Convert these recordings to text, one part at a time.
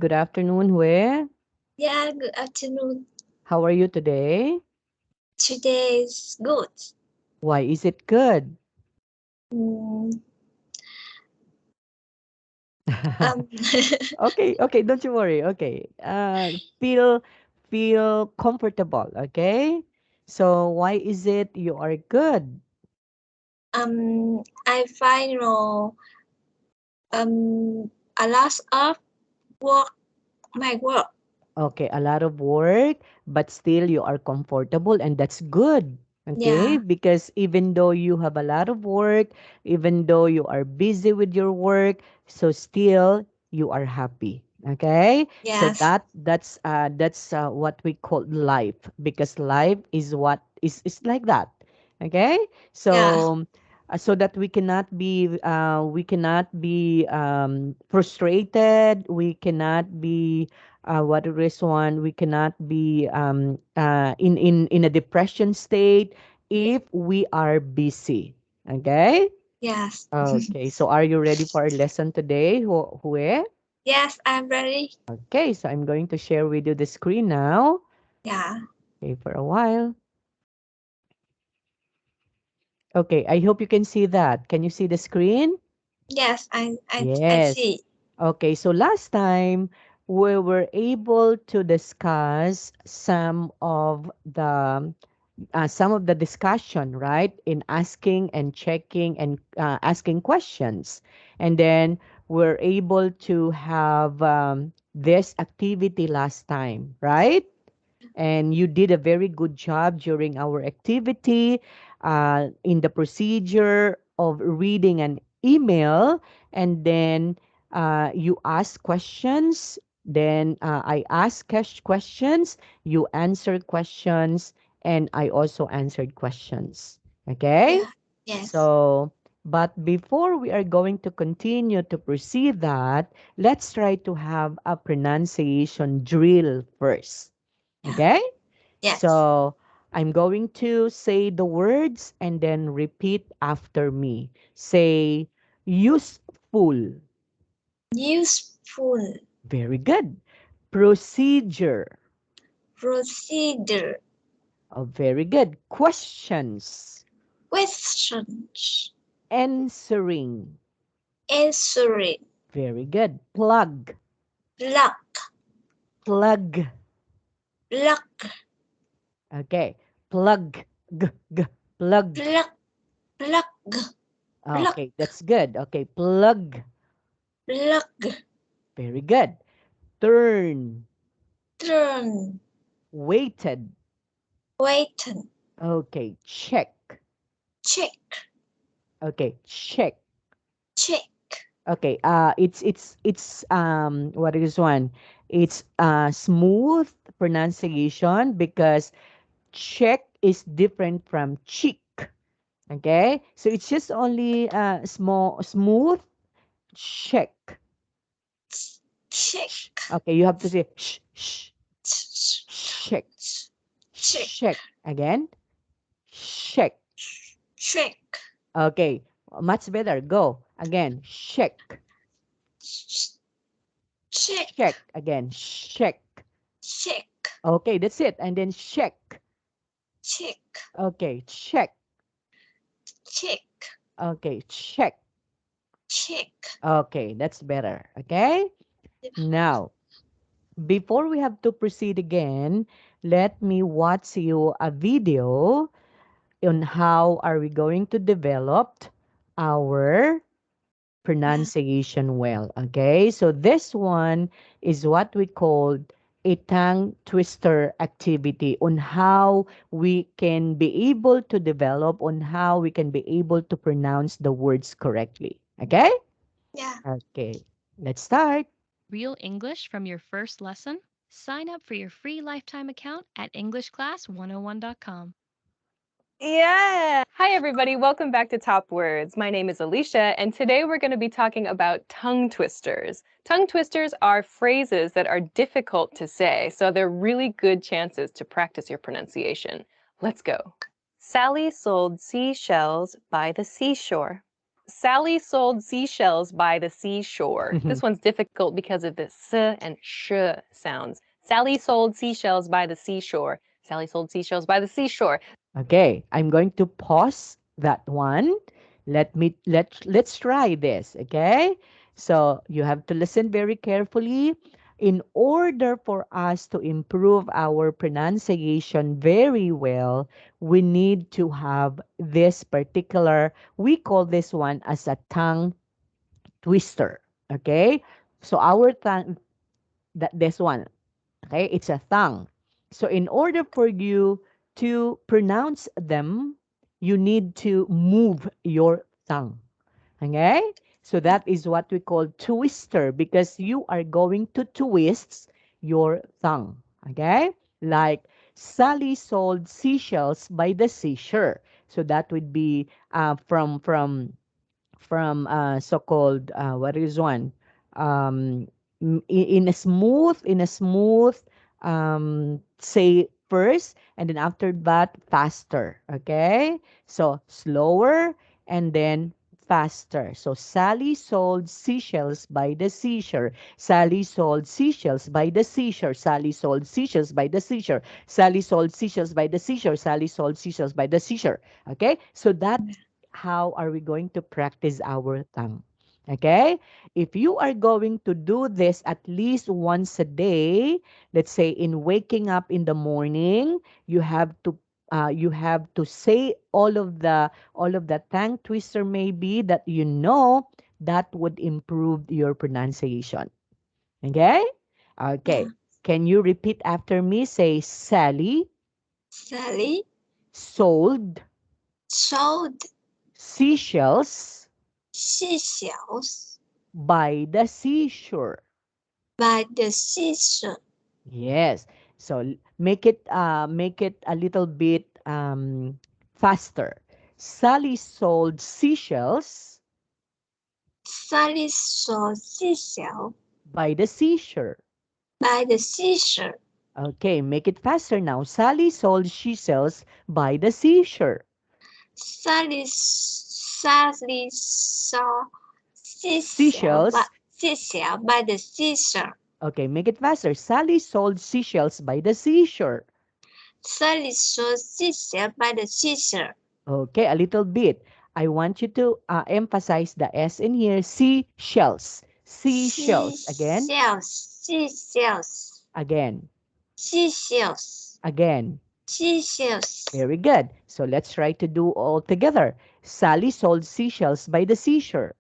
Good afternoon, Hue. Yeah, good afternoon. How are you today? Today is good. Why is it good? Mm, um, Okay, okay, don't you worry. Okay. Feel comfortable, okay? So why is it you are good? I find a lot of work, my work. Okay, a lot of work, but still you are comfortable, and that's good. Okay, Yeah, because even though you have a lot of work, even though you are busy with your work, so still you are happy. Okay, so yes, that's what we call life, because life is what is like that. Okay, yeah, so that we cannot be frustrated, we cannot be what is one, we cannot be in a depression state if we are busy. Okay, yes, okay, so are you ready for our lesson today, Hue? yes. I'm ready. Okay, so I'm going to share with you the screen now. Yeah, Okay, for a while. Okay, I hope you can see that. Can you see the screen? yes. I Yes. see. Okay, so last time we were able to discuss some of the discussion, right? In asking and checking and asking questions. And then we're able to have this activity last time, right? And you did a very good job during our activity in the procedure of reading an email, and then you ask questions, then I ask questions, you answer questions, and I also answered questions. Okay, Yeah, yes, so but before we are going to continue to proceed that, let's try to have a pronunciation drill first. yeah, Okay? yes. So I'm going to say the words and then repeat after me. Say useful. Useful Very good. Procedure. procedure. Oh, very good. Questions. Questions. Answering. Answering. Very good. Plug. Luck. Plug. Luck. Okay. Plug. G. Plug. Pluck. Pluck. Pluck. Okay, that's good. Okay, plug. Pluck. Very good. Turn. Turn. Weighted. Waiting. Okay, check. Check. Okay, check. Check. Okay, it's what is one? It's smooth pronunciation because check is different from cheek. Okay, so it's just only smooth check. Check. Sh. Okay, you have to say check, Check. check again, check. Check. Okay, much better. Go again, check. Check. Check again. Check. Check. Okay, that's it. And then check. Check. Okay, check. Check. Okay, check. Check. Okay, that's better. Okay? Now, before we have to proceed again, let me watch you a video on how are we going to develop our Yeah. pronunciation well. Okay, so this one is what we called a tongue twister activity on how we can be able to develop, on how we can be able to pronounce the words correctly. Okay? Yeah. Okay, let's start. Real English from your first lesson? Sign up for your free lifetime account at EnglishClass101.com. Yeah. Hi, everybody. Welcome back to Top Words. My name is Alicia, and today we're going to be talking about tongue twisters. Tongue twisters are phrases that are difficult to say, so they're really good chances to practice your pronunciation. Let's go. Sally sold seashells by the seashore. Sally sold seashells by the seashore. This one's difficult because of the s and sh sounds. Sally sold seashells by the seashore. Sally sold seashells by the seashore. Okay, I'm going to pause that one. Let's try this, okay? So you have to listen very carefully. In order for us to improve our pronunciation very well, we need to have this particular, we call this one as a tongue twister, okay? So our tongue, that this one, okay, it's a tongue. So in order for you to pronounce them, you need to move your tongue. Okay? So that is what we call twister because you are going to twist your tongue. Okay? Like Sally sold seashells by the seashore. So that would be from so-called what is one um in a smooth say first and then after that faster, okay, so slower and then faster. So Sally sold seashells by the seashore. Sally sold seashells by the seashore. Sally sold seashells by the seashore. Sally sold seashells by the seashore. Sally sold seashells by the seashore. Okay, so that how are we going to practice our tongue? Okay? If you are going to do this at least once a day, let's say in waking up in the morning, you have to say all of the tongue twister maybe that you know that would improve your pronunciation. Okay? Yeah. Okay. Can you repeat after me? Say Sally Sally sold sold seashells seashells by the seashore. by the seashore. Yes. So make it a little bit faster. Sally sold seashells Sally saw seashell by the seashore. by the seashore. Okay, make it faster now. Sally sold seashells by the seashore. Sally saw Seashells. seashell by the seashore. Okay, make it faster. Sally sold seashells by the seashore. Sally saw seashell by the seashore. Okay, a little bit. I want you to emphasize the S in here. Seashells. Seashells. Again. Seashells, Again. seashells, Again. seashells. Very good. So let's try to do all together. Sally sold seashells by the seashore.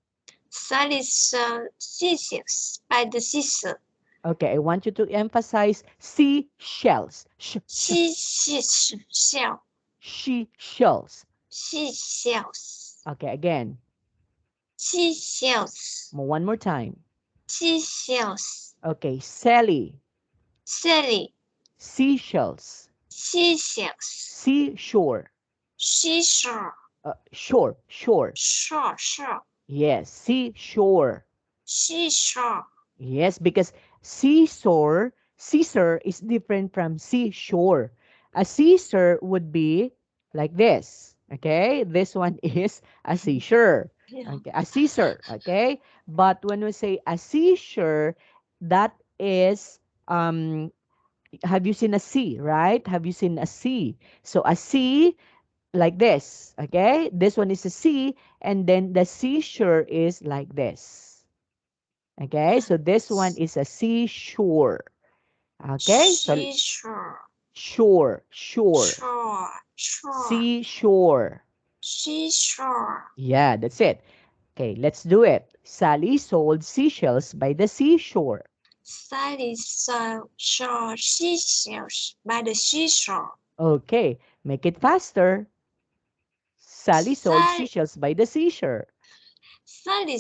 Sally saw seashells by the seashore. Okay, I want you to emphasize seashells. Seashell, Seashells. seashells, Okay, again. seashells, One more time. seashells. Okay, Sally. Sally, Seashells. seashells, Seashore. seashore, Shore. shore, Yes, seashore. seashore. Yes, because seashore is different from seashore. A seashore would be like this. Okay, this one is a seashore. Yeah. Okay, a seashore. Okay, but when we say a seashore, that is have you seen a sea, right? Have you seen a sea? So a sea like this. Okay, this one is a sea, and then the seashore is like this. Okay, so this one is a seashore. Okay, so Seashore, shore, shore, seashore. seashore. Yeah, that's it. Okay, let's do it. Sally sold seashells by the seashore. Sally saw seashells by the seashore. Okay, make it faster. Sally sold Sally, seashells by the seashore. Sally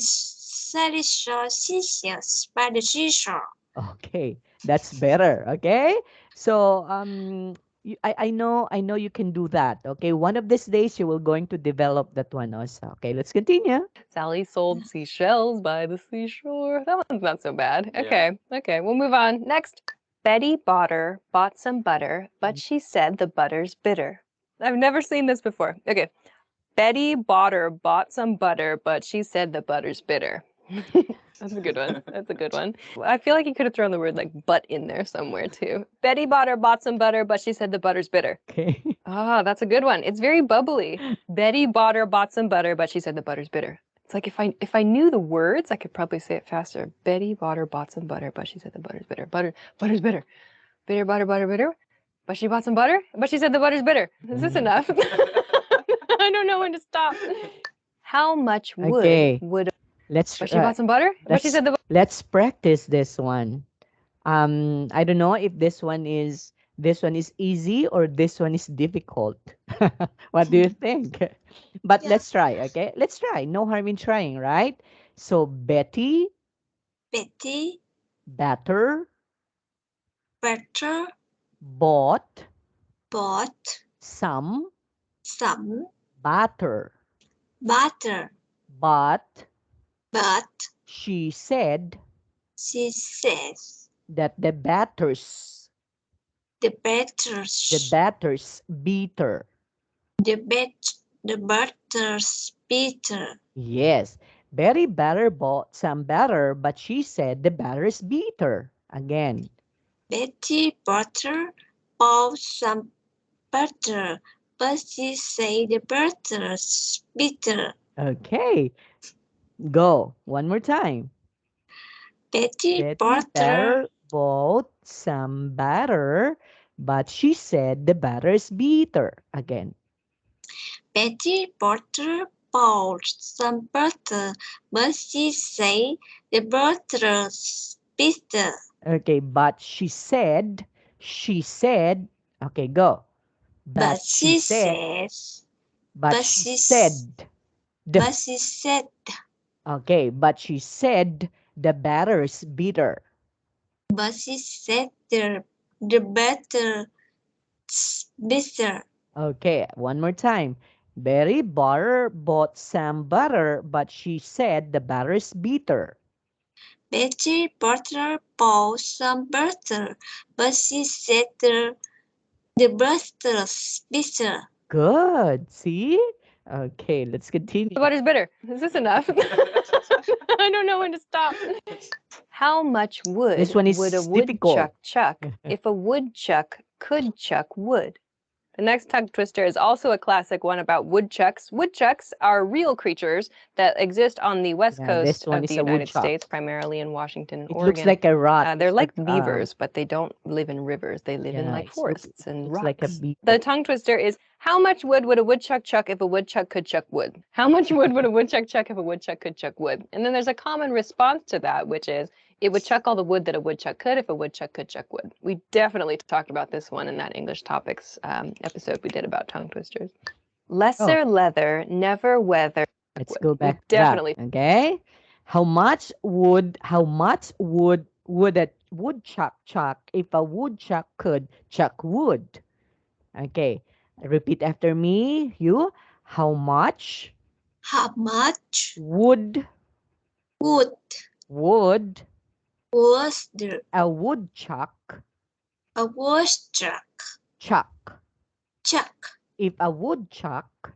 saw seashells by the seashore. Okay, that's better. Okay, so I know you can do that. Okay, one of these days you will going to develop that one also. Okay, let's continue. Sally sold seashells by the seashore. That one's not so bad. Okay, we'll move on. Next. Betty Botter bought some butter, but she said the butter's bitter. I've never seen this before. Okay. Betty bought some butter, but she said the butter's bitter. That's a good one. That's a good one. I feel like you could have thrown the word like but in there somewhere too. Betty bought some butter, but she said the butter's bitter. Okay. Ah, that's a good one. It's very bubbly. Betty bought some butter, but she said the butter's bitter. It's like if I knew the words, I could probably say it faster. Betty bought some butter, but she said the butter's bitter. Butter's bitter. Bitter, butter, bitter. But she bought some butter, but she said the butter's bitter. Is this enough? I don't know when to stop. How much wood Okay. would Let's but she bought some butter, but she said the let's practice this one. I don't know if this one is easy or this one is difficult. What do you think? But Yeah. let's try, okay? Let's try. No harm in trying, right? So Betty, Betty batter, butter bought bought some some butter, butter, but but she said she says that the the batter's bitter. the butter's bitter. Yes, Betty Batter bought some batter, but she said the batter is bitter. Again. Betty butter bought some butter, but she said the butter's bitter. Okay, go. One more time. Betty Betty butter Batter bought some batter, but she said the batter is bitter. Again. Betty butter bought some butter, but she said the butter's bitter. Okay, but she said, okay, go. But she says, but but she she said, but she said okay, but she said the batter is bitter. But she said the butter's bitter. Okay, one more time. Betty Butter bought some butter, but she said the butter is bitter. Betty butter bought some butter, but she said the butter's bitter. Good. See? Okay, let's continue. butter's bitter. Is this enough? I don't know when to stop. How much wood This one is would a difficult. woodchuck chuck if a woodchuck could chuck wood? The next tongue twister is also a classic one about woodchucks. Woodchucks are real creatures that exist on the west Yeah, coast this one of is the a United woodchuck. States, primarily in Washington and It Oregon. looks like a rat. They're like beavers, but they don't live in rivers. They live in yeah, like it forests and looks rocks. like a beaver. The tongue twister is, how much wood would a woodchuck chuck if a woodchuck could chuck wood? How much wood would a woodchuck chuck if a woodchuck could chuck wood? And then there's a common response to that, which is, it would chuck all the wood that a woodchuck could if a woodchuck could chuck wood. We definitely talked about this one in that English topics episode we did about tongue twisters. Lesser leather, never weather. Let's go back to definitely. that. Okay. How much wood would a woodchuck chuck if a woodchuck could chuck wood? Okay. Repeat after me. You. How much How much wood wood would was the a woodchuck a woodchuck chuck chuck if a woodchuck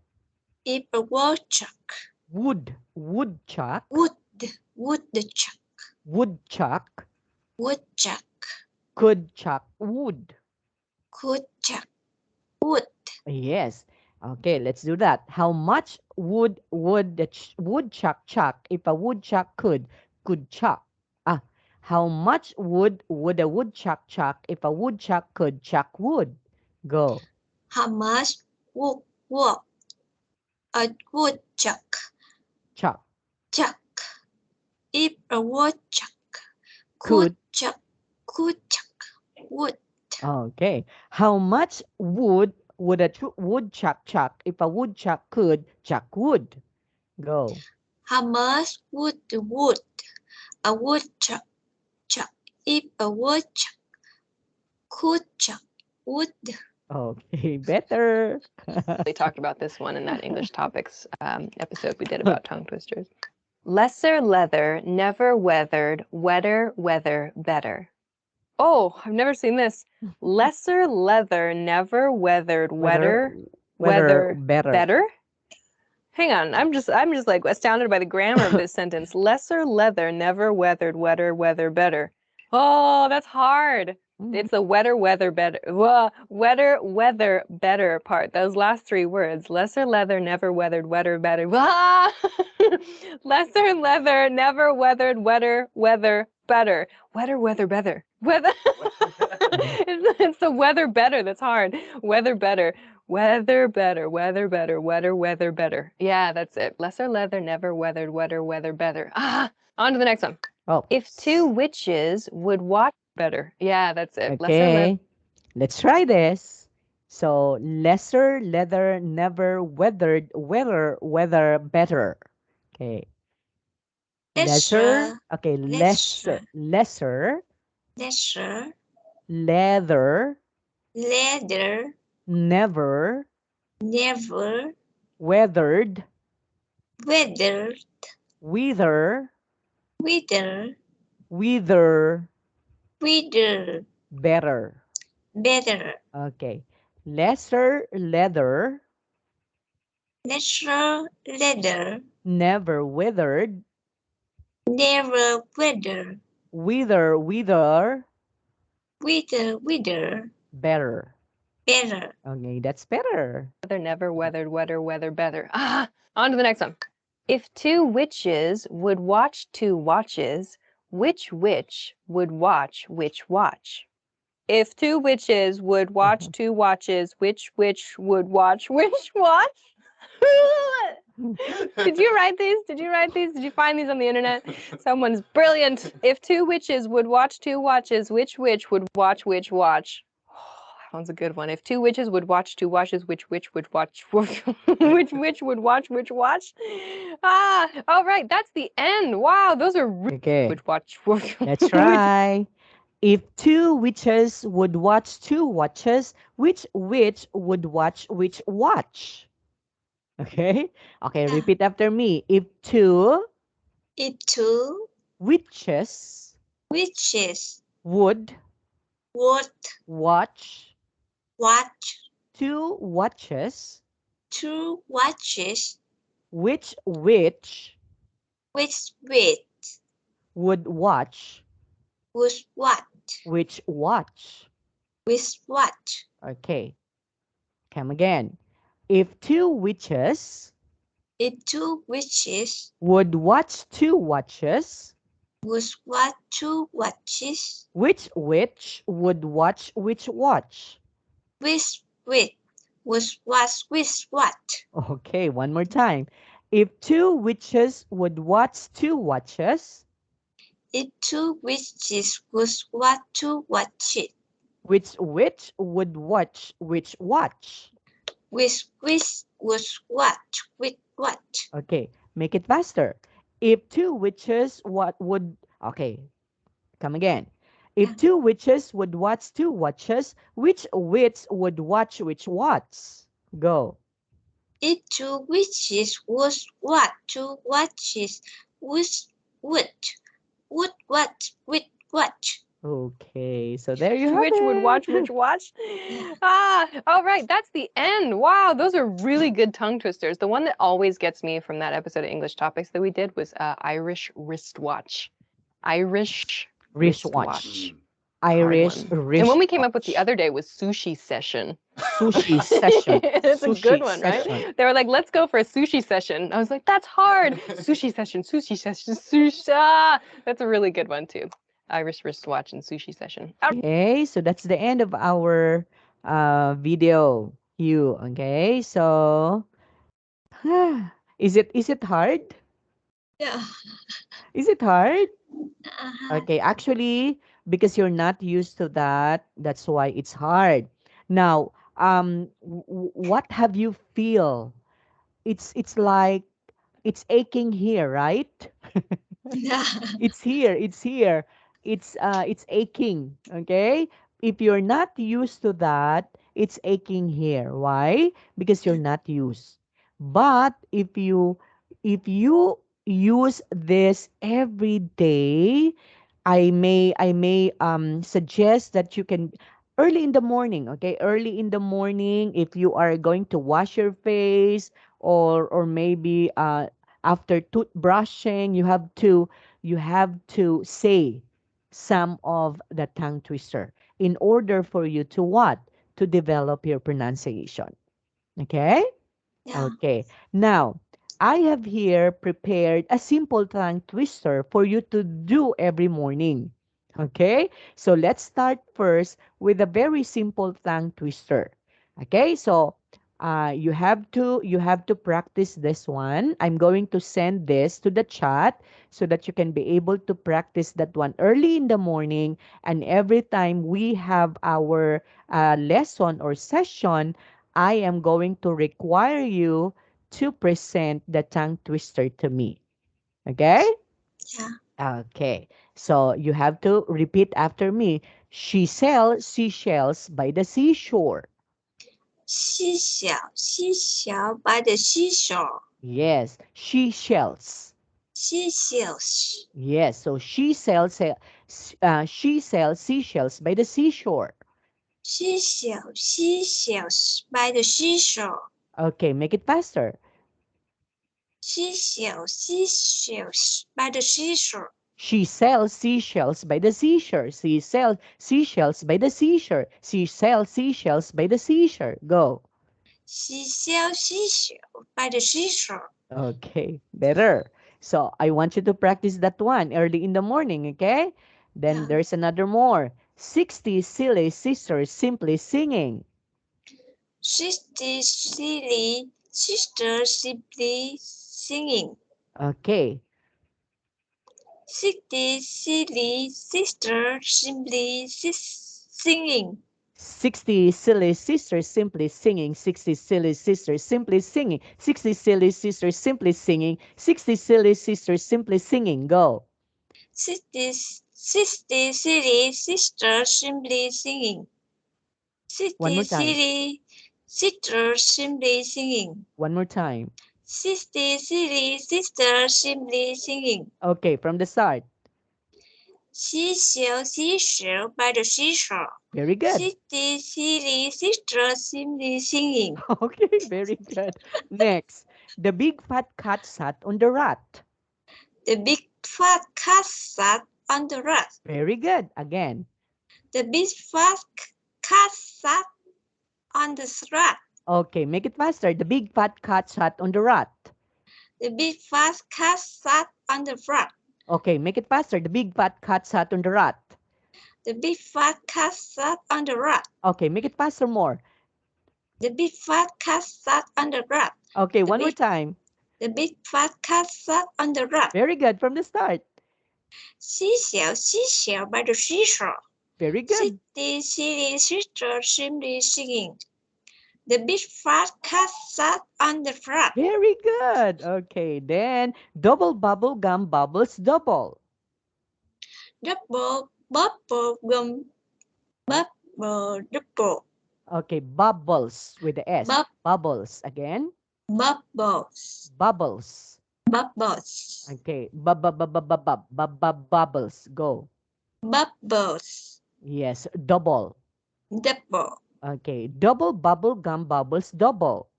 if a woodchuck woodchuck woodchuck woodchuck woodchuck could chuck wood? could chuck wood? Yes. Okay, let's do that. How much would the woodchuck chuck if a woodchuck could chuck? Ah, how much would a woodchuck chuck if a woodchuck could chuck wood? Go. How much wood a woodchuck Chuck. chuck if a woodchuck Could. chuck wood? Okay. How much would a woodchuck chuck if a woodchuck could chuck wood? Go. How much would a woodchuck chuck if a woodchuck could chuck wood? Okay, better. We talked about this one in that English topics episode we did about tongue twisters. Lesser leather, never weathered, wetter weather better. Oh, I've never seen this. Lesser leather, never weathered, wetter Weather better. better? Hang on, I'm just like astounded by the grammar of this sentence. Lesser leather never weathered weather better. Oh, that's hard. Mm. It's the wetter weather better part. Those last three words. Lesser leather never weathered weather better. Ah! Lesser leather never weathered weather better. Weather better. Weather. It's the weather better that's hard. Weather better. Weather better. Yeah, that's it. Lesser leather never weathered weather better. Ah, on to the next one. Oh, If two witches would watch better. Yeah, that's it. Lesser leather. okay. Let's try this. So, lesser leather never weather better. Okay. Lesser, Lesser, okay, lesser, lesser lesser, leather leather, never never, weathered weather, wither wither, wither wither, better. better, Okay. Lesser leather lesser, leather, never withered never, weather, wither wither, better. better. Okay, that's better. Leather never weathered weather better. Ah, on to the next one. If two witches would watch two watches, which witch would watch which watch? If two witches would watch two watches, which witch would watch which watch? Did you write these? Did you write these? Did you find these on the internet? Someone's brilliant. If two witches would watch two watches, which witch would watch which watch? That one's a good one. If two witches would watch two watches, which witch would watch which witch would watch which watch? Ah, all right, that's the end. Wow, those are really Okay, would watch. let's try. If two witches would watch two watches, which witch would watch which watch? Okay? Okay, Yeah. repeat after me. If two If two witches witches would would watch watch two watches, two watches, which witch which witch would watch would watch, which watch? which watch? Okay, come again. If two witches If two witches would watch two watches, would watch two watches, which witch would watch which watch? which witch would watch which watch? Okay, one more time. If two witches would watch two watches, If two witches would watch two watches, which witch would watch which watch? which witch would watch which watch? Okay, make it faster. If two witches what would okay, come again. If two witches would watch two watches, which witch would watch which watch? Go. If two witches would watch two watches, which would watch which watch? Okay, so there you have Which would watch it. which watch? Ah, all right, that's the end. Wow, those are really good tongue twisters. The one that always gets me from that episode of English Topics that we did was Irish wristwatch. Irish Wristwatch. wristwatch. Irish Hard one. And one we came up with the wristwatch. other day was sushi session. Sushi session. It's a good Sushi one, session. right? They were like, let's go for a sushi session. I was like, that's hard. Sushi session, sushi. Ah, that's a really good one too. Irish wristwatch and sushi session. Okay, so that's the end of our video. You okay? So is it hard? Yeah. Is it hard? Uh-huh. Okay, actually, because you're not used to that, that's why it's hard. Now, what have you feel? It's like it's aching here, right? Yeah. It's here, it's here. It's aching, okay? If you're not used to that, it's aching here. Why? Because you're not used. But if you use this every day, I may suggest that you can early in the morning, okay? Early in the morning if you are going to wash your face or maybe after toothbrushing, you have to say some of the tongue twister in order for you to what? To develop your pronunciation. Okay? Yeah. Okay. Now, I have here prepared a simple tongue twister for you to do every morning. Okay? So let's start first with a very simple tongue twister. Okay? So you have to practice this one. I'm going to send this to the chat so that you can be able to practice that one early in the morning, and every time we have our lesson or session, I am going to require you to present the tongue twister to me. Okay? Yeah. Okay. So you have to repeat after me. She sells seashells by the seashore. 西小 by the seashore. Yes, she shells. 西小 Yes, so she sells seashells by the seashore. 西小 by the seashore. Okay, make it faster. 西小 by the seashore. She sells seashells by the seashore. She sells seashells by the seashore. She sells seashells by the seashore. Go. 西小 by the seashore. Okay, better. So I want you to practice that one early in the morning, okay? Then Yeah. there's another more. 60 silly sisters simply singing. 60 silly sisters simply singing. Okay. 60 silly sisters simply singing. 60 silly sisters simply singing. 60 silly sisters simply singing. 60 silly sisters simply singing. 60 silly sisters simply singing. Go. 60 silly sisters simply singing. One 60 more time. silly sisters simply singing. One more time. 60 silly sisters simply singing. Okay, from the start. 西小 by the seashore. Very good. 60 silly sisters simply singing. Okay, very good. Next. The big fat cat sat on the rat. The big fat cat sat on the rat. Very good. Again. The big fat cat sat on the rat. Okay, make it faster. The big fat cat sat on the rat. The big fat cat sat on the rat. Okay, make it faster. The big fat cat sat on the rat. The big fat cat sat on the rat. Okay, make it faster more. The big fat cat sat on the rat. Okay, The one more big, time. the big fat cat sat on the rat. Very good from the start. 西小 by the seashore. Very good. 60 silly sisters simply singing. The big fat cat sat on the rat. Very good. Okay, then double bubble gum bubbles double. Bubble gum double. Okay, bubbles with the S. Bub, Bubbles again. bubbles. Bubbles. Bubbles. Okay, bubbles. Go. Bubbles. Yes, double. Double. Okay, double bubble gum bubbles double.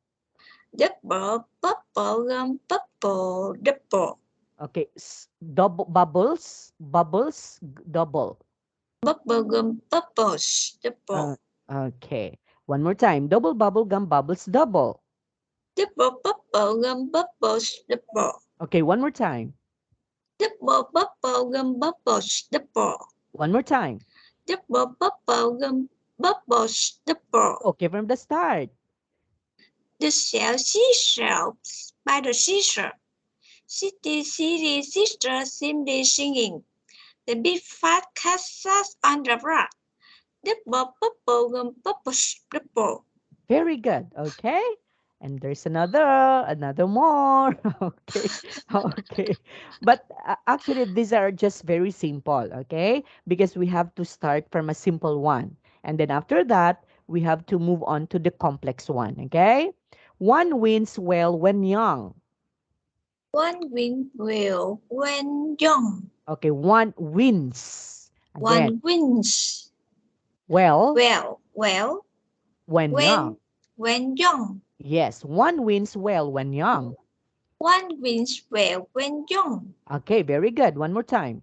Double bubble gum double. Okay, double bubbles double. Bubble gum bubbles double. Okay, one more time. Double bubble gum bubbles double. Double bubble gum bubbles double. Okay, one more time. Double bubble gum bubbles double. One more time. Double bubble gum bubbles double. Okay, from the start. The seashells by the seashore. City sisters simply singing. The big fat cat sat on the rock. Double bubble gum bubbles double. Very good. Okay. And there's another more. Okay. Okay. But actually, these are just very simple. Okay. Because we have to start from a simple one. And then after that, we have to move on to the complex one. Okay. One wins well when young. One win will when young. Okay. One wins. Again. One wins Well well when when young. when young. Yes, one wins well when young. One wins well when young. Okay, very good. One more time.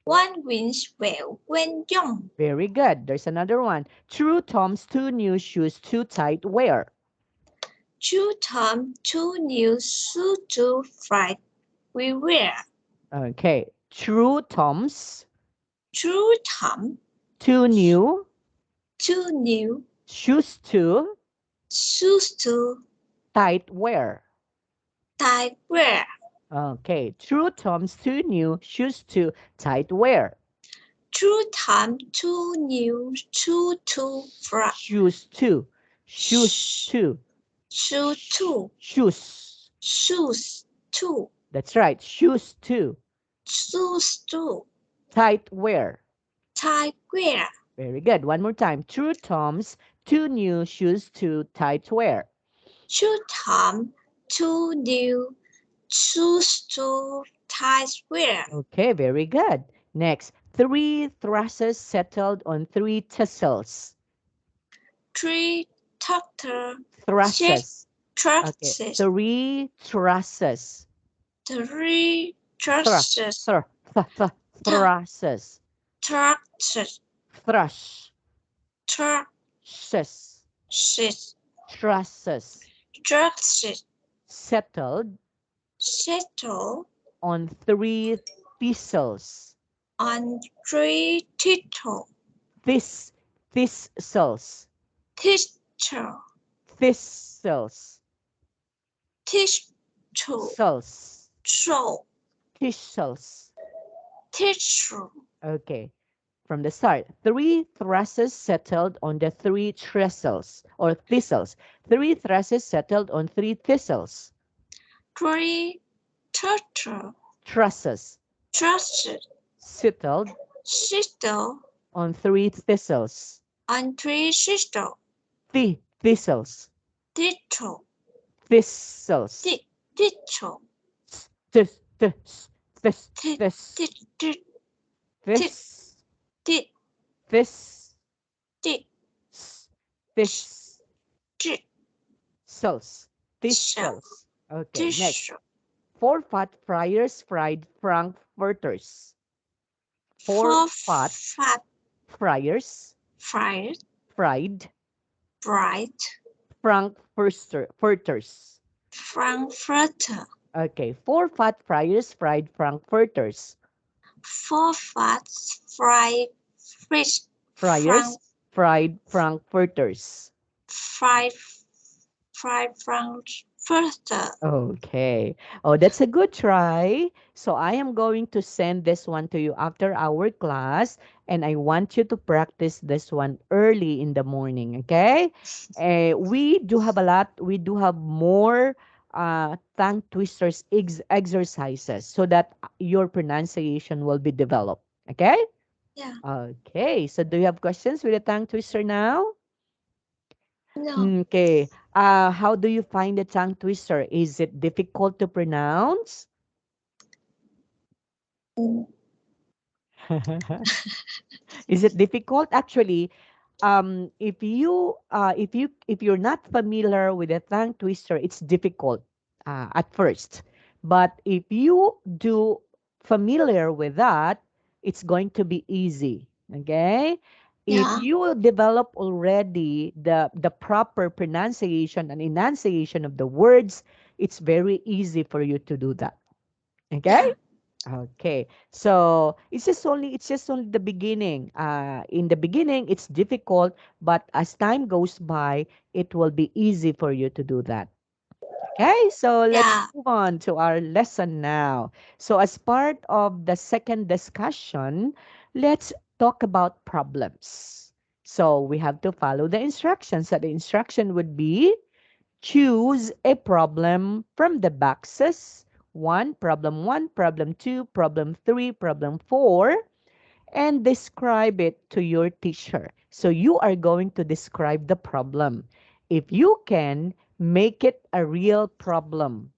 One wins well when young. Very good. There's another one. True Tom's two new shoes too tight wear. Two Tom, two new shoes to fright we wear. Okay. True Tom's Two Tom, two new two new shoes too shoes to tight wear. tie wear. Okay. True Tom's two new shoes too tight wear. Two Tom, two new shoes to fright. Shoes too. Shoes too. Shoe two, Shoes. shoes two, That's right. Shoes too. shoes two, Tight wear. tie wear. Very good. One more time. True Tom's two new shoes too tight wear. Two Tom, two new shoes to tie wear. Okay, very good. Next, three thrusses settled on three thistles. Three doctor set Thrusses. Okay, trusses. three trusses. Three Thr, trusses. thr, th, thrusses. Trusses. Thrush. Trusses. Shes. Trusses. Trusses. Settled Settle on three thistles. on three title. This, thistles. Teacher. Thistles. Teacher. Thistles. So. Thistles. Teacher. Okay. From the start, three thrusses settled on the three trestles or thistles. Three thrusses settled on three thistles. Three turtle. Trusses Trusted. settled Sister. on three thistles. On three sister. Thistles. Title. Thistles. Title. This, this, this, Tit. this, Tit. Tit. this, Tit. this, Tit. this, Tit. cells. Shell. Thistles. Okay, next. Tissue. Four fat friars fried frankfurters. Four fat Fat friars fried. fried Bright. frankfurters. Frankfurter. Okay, four fat friars fried frankfurters. Four fat fried fish. Friars fried frankfurters. Fried frankfurter. Okay. Oh, that's a good try. So I am going to send this one to you after our class, and I want you to practice this one early in the morning, okay? We do have a lot, we do have more tongue twisters exercises so that your pronunciation will be developed, okay? Yeah. Okay. So do you have questions with the tongue twister now? No. Okay. How do you find the tongue twister? Is it difficult to pronounce? Mm, Is it difficult? Actually, if you're not familiar with a tongue twister, it's difficult at first. But if you do familiar with that, it's going to be easy. Okay? If Yeah. you develop already the proper pronunciation and enunciation of the words, it's very easy for you to do that. Okay? Yeah. Okay. So it's just only the beginning. In the beginning it's difficult, but as time goes by, it will be easy for you to do that. Okay? So let's Yeah. move on to our lesson now. So as part of the second discussion, let's talk about problems. So we have to follow the instructions. So the instruction would be choose a problem from the boxes. One, problem two, problem three, problem four, and describe it to your teacher. So you are going to describe the problem. If you can, make it a real problem,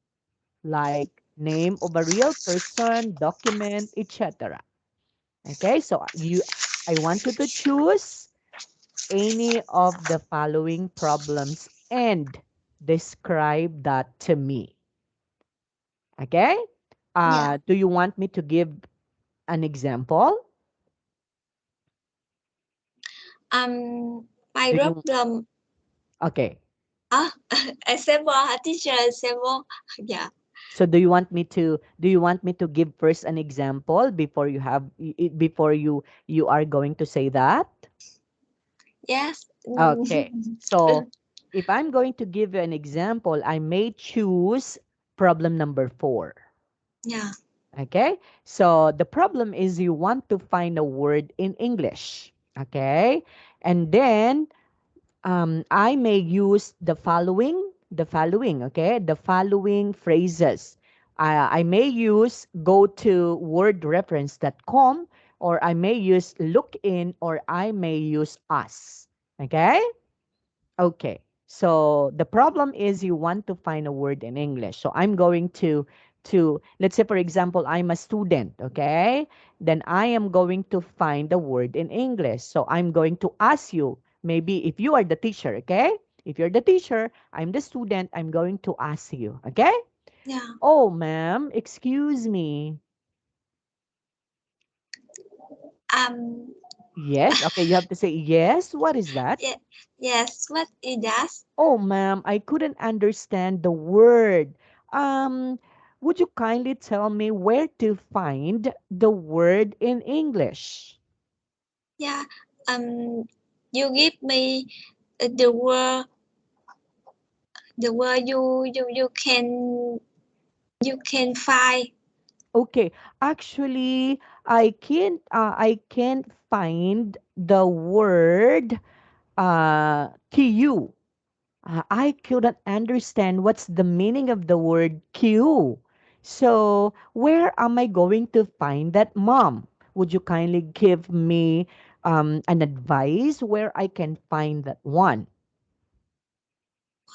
like name of a real person, document, etc. Okay, so I want you to choose any of the following problems and Describe that to me. Okay? Yeah. Do you want me to give an example? My Do you problem. Okay. Ah, example, teacher example. Yeah. So do you want me to give first an example before before you are going to say that? Yes. Okay. So if I'm going to give you an example, I may choose problem number 4. Yeah. Okay? So the problem is you want to find a word in English. Okay? And then I may use the following phrases. I may use go to wordreference.com, or I may use look in, or I may use us. Okay? Okay. So the problem is you want to find a word in English. So I'm going to let's say for example I'm a student, okay? Then I am going to find a word in English. So I'm going to ask you, maybe if you are the teacher, okay? If you're the teacher, I'm the student, I'm going to ask you, okay? Yeah. Oh, ma'am, excuse me. Um. Yes, okay, you have to say yes. What is that? Yeah. Yes. What is that? Oh, ma'am, I couldn't understand the word. Um, would you kindly tell me where to find the word in English? Yeah. Um. You give me the word. The word you can find. Okay, actually, I can't find the word to you. I couldn't understand what's the meaning of the word queue. So, where am I going to find that, mom? Would you kindly give me an advice where I can find that one?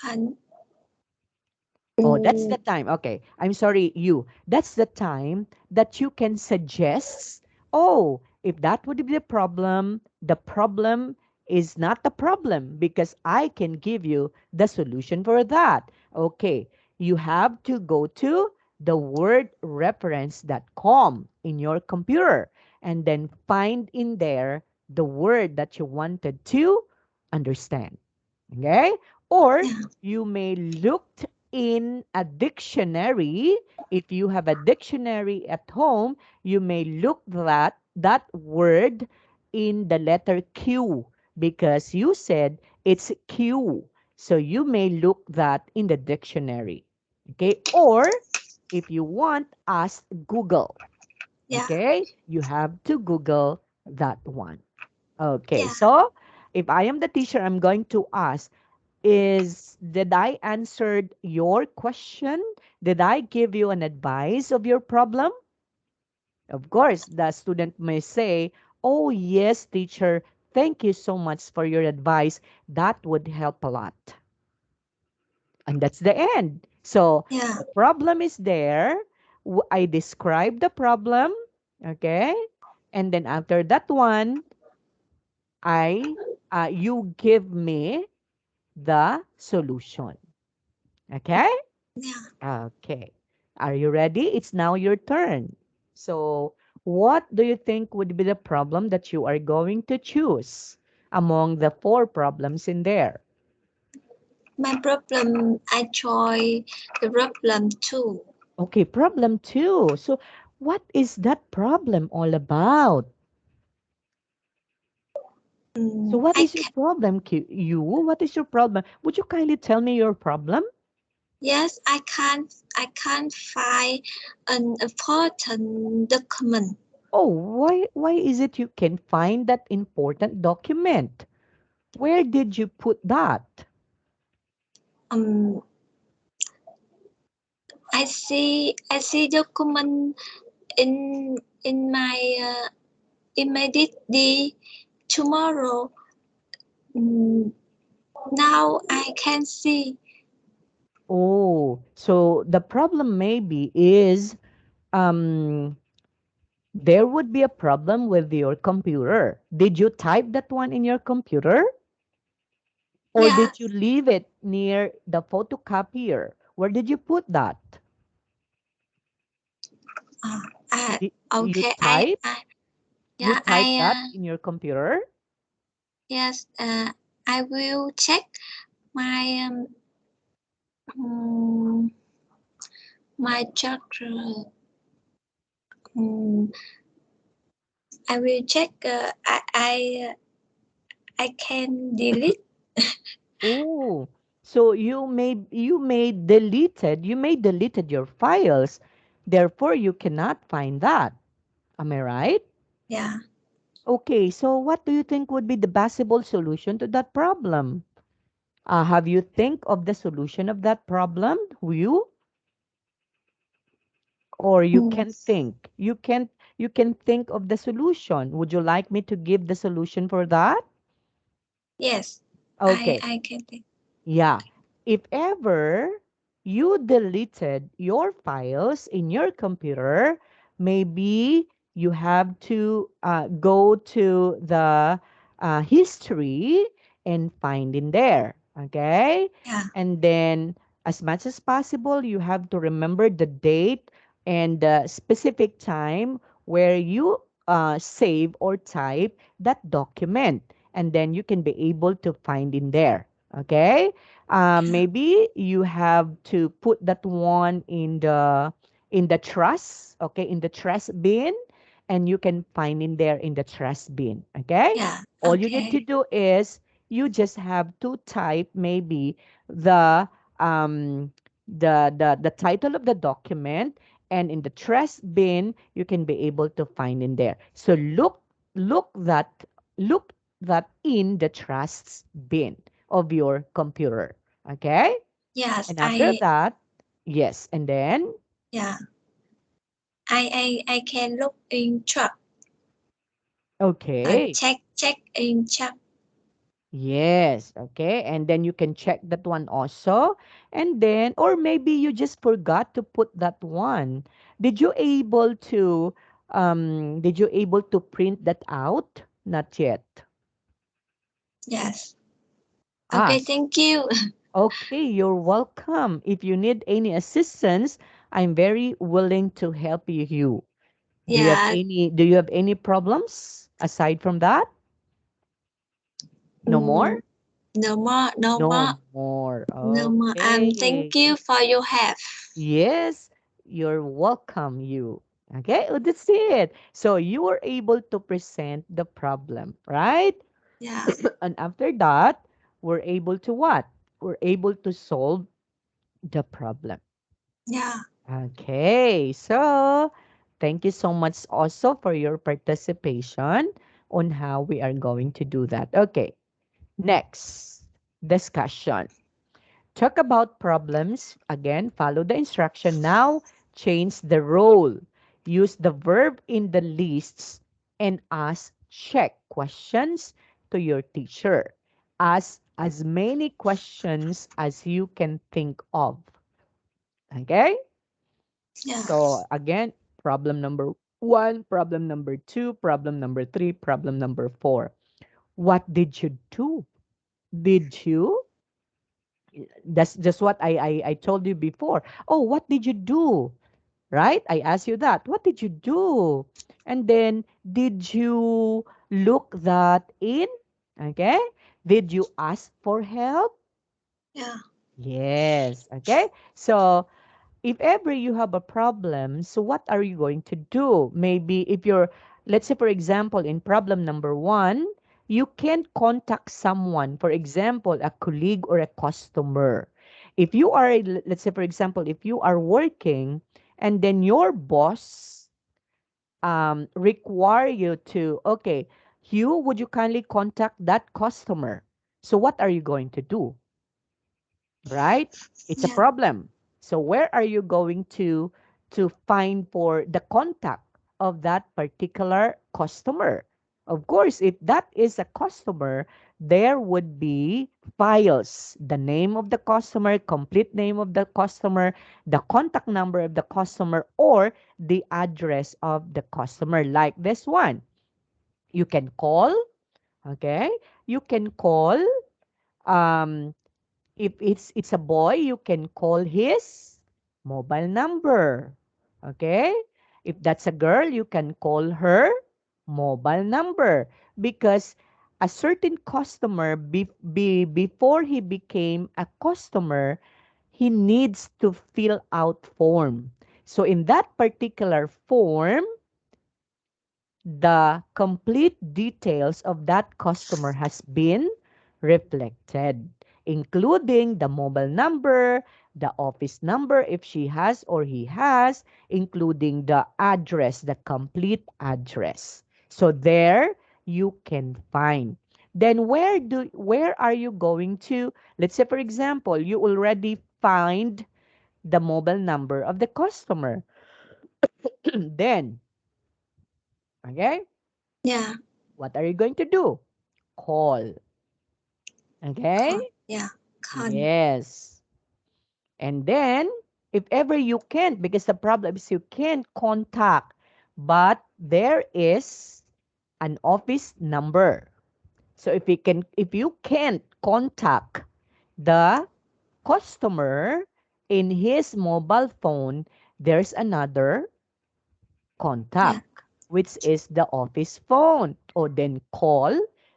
One. Oh, that's the Mm, time. Okay. I'm sorry, you. That's the time that you can suggest, oh, if that would be the problem is not the problem because I can give you the solution for that. Okay. You have to go to the wordreference.com in your computer and then find in there the word that you wanted to understand. Okay? Or yeah. you may look in a dictionary. If you have a dictionary at home, you may look that word in the letter Q because you said it's Q. So you may look that in the dictionary. Okay? Or if you want, ask Google. Yeah. Okay? You have to Google that one. Okay, Yeah. so if I am the teacher, I'm going to ask, did I answered your question? Did I give you an advice of your problem? Of course, the student may say, oh yes, teacher, thank you so much for your advice. That would help a lot. And that's the end. So Yeah. the problem is there. I describe the problem. Okay. And then after that one, I you give me the solution. Okay? Yeah. Okay. Are you ready? It's now your turn. So, what do you think would be the problem that you are going to choose among the 4 problems in there? My problem. I try the problem too. Okay, problem 2. So, what is that problem all about? So, what I is your can. problem, you? What is your problem? Would you kindly tell me your problem? Yes. I can't find an important document. Oh, why is it you can find that important document? Where did you put that? Um. I see document in my immediately tomorrow. Mm, Now I can see. Oh, so the problem maybe is um there would be a problem with your computer. Did you type that one in your computer? Or Yeah. did you leave it near the photocopier? Where did you put that? Uh, I, You okay. type? You Yeah. type that in your computer? Yes. I will check my um, my charger. Um, I will check. I can delete. Oh, so you may deleted your files. Therefore, you cannot find that. Am I right? Yeah. Okay, so what do you think would be the possible solution to that problem? Have you think of the solution of that problem? You or you Mm, can think? You can think of the solution. Would you like me to give the solution for that? yes. Okay. I can think. Yeah. If ever you deleted your files in your computer, maybe you have to go to the history and find in there. Okay. Yeah. And then, as much as possible, you have to remember the date and the specific time where you save or type that document. And then you can be able to find in there. Okay, Yeah. maybe you have to put that one in the trash, okay, in the trash bin, and you can find in there in the trash bin. Okay, Yeah. all you need to Okay. do is you just have to type maybe the um the title of the document, and in the trash bin you can be able to find in there. So look that look that in the trash bin of your computer. Okay? Yes. And after that, yes, and then, Yeah. I can look in truck. okay, Check in truck. yes, okay, and then you can check that one also. And then, or maybe you just forgot to put that one. Did you able to print that out? Not yet. Yes. Ah, Okay. Thank you. okay, you're welcome. If you need any assistance, I'm very willing to help you. Yeah. Do you have any problems aside from that? No more? Mm, no more. No No more. more. No more. Okay. Thank you for your help. Yes, you're welcome, you. Okay, well, that's it. So you were able to present the problem, right? Yeah. And after that, we're able to what? We're able to solve the problem. Yeah. Okay, so thank you so much also for your participation on how we are going to do that. Okay, next discussion. Talk about problems. Again, follow the instruction. Now, change the role. Use the verb in the lists and ask check questions to your teacher. Ask as many questions as you can think of. Okay? Yeah. So, again, problem number one, problem number two, problem number three, problem number four. What did you do? Did you That's just what I told you before. Oh, what did you do? Right? I asked you that. What did you do? And then, did you look that in? Okay. Did you ask for help? Yeah. Yes. Okay. So, if ever you have a problem, so what are you going to do? Maybe if you're, let's say, for example, in problem number one, you can contact someone, for example, a colleague or a customer. If you are, let's say, for example, if you are working and then your boss require you to, okay, Hugh, would you kindly contact that customer? So what are you going to do? Right? It's a Yeah. problem. So where are you going to find for the contact of that particular customer? Of course, if that is a customer, there would be files, the name of the customer, complete name of the customer, the contact number of the customer, or the address of the customer, like this one. You can call, okay? You can call Um, if it's a boy, you can call his mobile number. Okay? If that's a girl, you can call her mobile number because a certain customer before he became a customer, he needs to fill out form. So in that particular form, the complete details of that customer has been reflected, including the mobile number, the office number if she has or he has, including the address, the complete address. So there you can find. Then where are you going to? Let's say for example, you already find the mobile number of the customer. Then, okay? yeah, What are you going to do? Call. Okay? yeah, con, Yes. And then, if ever you can't, because the problem is you can't contact, but there is an office number. So if you can't contact the customer in his mobile phone, there's another yeah, contact, which is the office phone. Or then call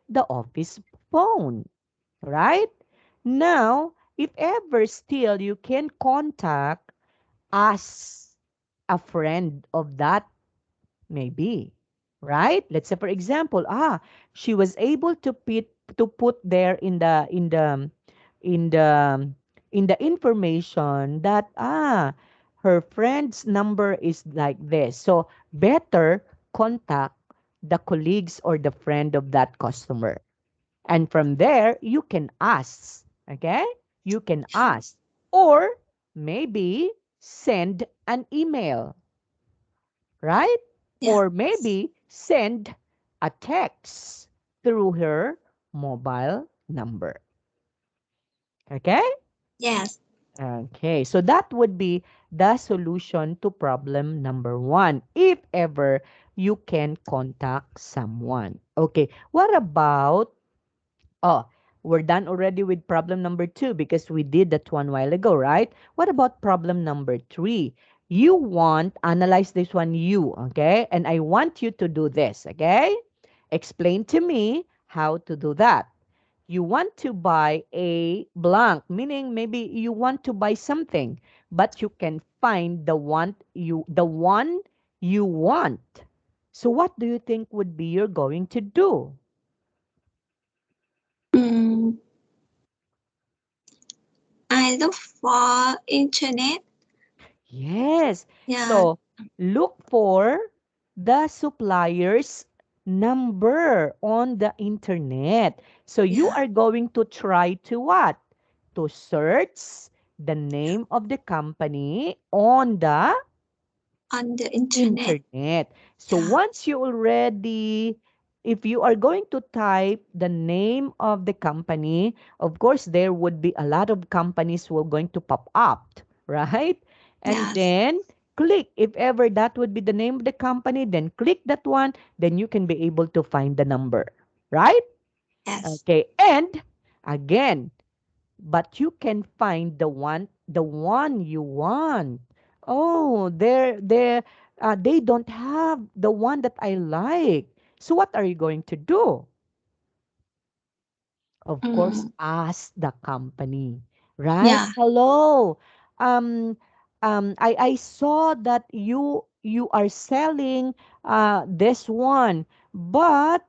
the office phone, right? Now, if ever still you can contact, ask a friend of that maybe, right? Let's say for example, she was able to put there in the in the information that her friend's number is like this. So better contact the colleagues or the friend of that customer. And from there, you can ask, okay? You can ask. Or maybe send an email, right? yeah, Or maybe send a text through her mobile number. Okay? yes. Okay. So that would be the solution to problem number one, if ever you can contact someone. Okay. What about Oh, we're done already with problem number two because we did that one while ago, right? What about problem number three? You want, analyze this one, okay? And I want you to do this, okay? Explain to me how to do that. You want to buy a blank, meaning maybe you want to buy something, but you can find the one you want. So what do you think would be you're going to do? Mm, I look for internet. Yes. Yeah, So look for the supplier's number on the internet. So you yeah, are going to try to what? To search the name of the company on the on the internet. internet. So Yeah, once you already, if you are going to type the name of the company, of course, there would be a lot of companies who are going to pop up, right? And yes, then click, if ever that would be the name of the company, then click that one, then you can be able to find the number, right? yes. Okay. And again, but you can find the one you want. Oh, they don't have the one that I like. So what are you going to do? Of course, Mm, ask the company, right? yeah, Hello. Um, I saw that you are selling this one, but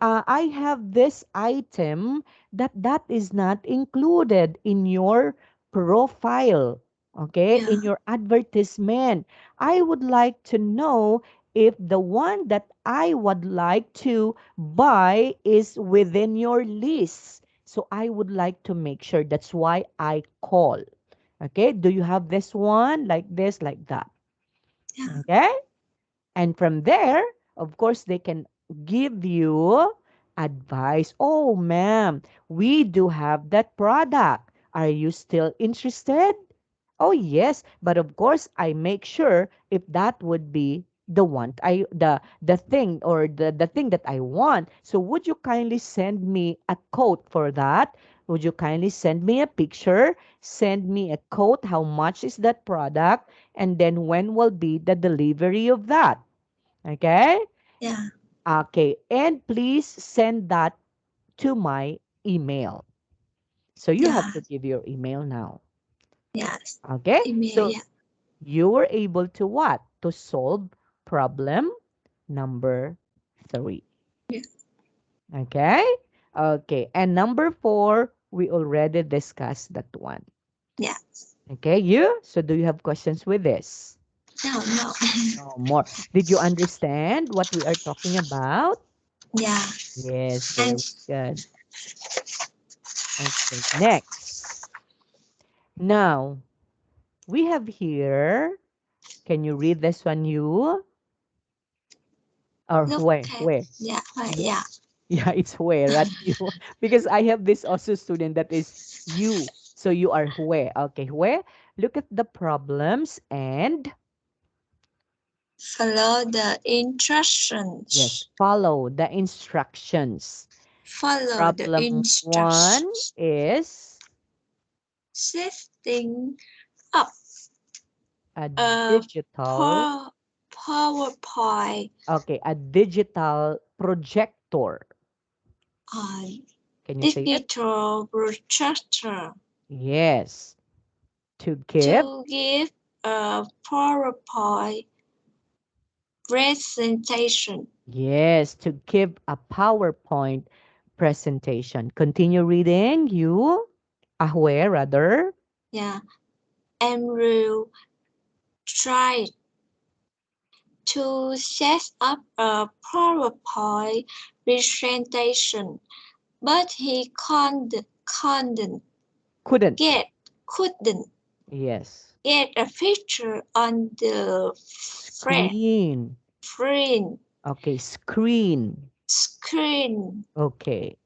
I have this item that is not included in your profile, okay, yeah, in your advertisement. I would like to know if the one that I would like to buy is within your list. So I would like to make sure. That's why I call. Okay. Do you have this one like this, like that? yeah, Okay. And from there, of course, they can give you advice. Oh, ma'am, we do have that product. Are you still interested? Oh, yes. But of course, I make sure if that would be the thing or the thing that I want. So would you kindly send me a quote for that? would you kindly send me a picture, send me a quote, how much is that product, and then when will be the delivery of that? Okay? yeah, Okay, and please send that to my email. So you have yeah, to give your email now. yes. Okay? Email, So yeah, you were able to what? To solve problem number 3. yeah, Okay? Okay. And number 4, we already discussed that one. yeah. Okay, you? So do you have questions with this? No, no. No more. Did you understand what we are talking about? Yeah. Yes, And very good. Okay, next. Now, we have here, can you read this one, you? Or look where? at, Where? yeah, right, You? yeah. Yeah, it's where, not you. Because I have this also student that is you. So you are where. Okay, where? Look at the problems and Follow the yes, instructions. follow the instructions. Follow the Problem 1 instructions. is Setting up a a digital, PowerPoint okay, a digital projector. on Can you say it? digital projector Yes. To give, to give a PowerPoint presentation. yes, to give a PowerPoint presentation. Continue reading. You, where rather? Yeah, and will try to set up a PowerPoint presentation, but he Couldn't. get couldn't Yes. get a picture on the Screen. front Okay, screen. screen. Okay.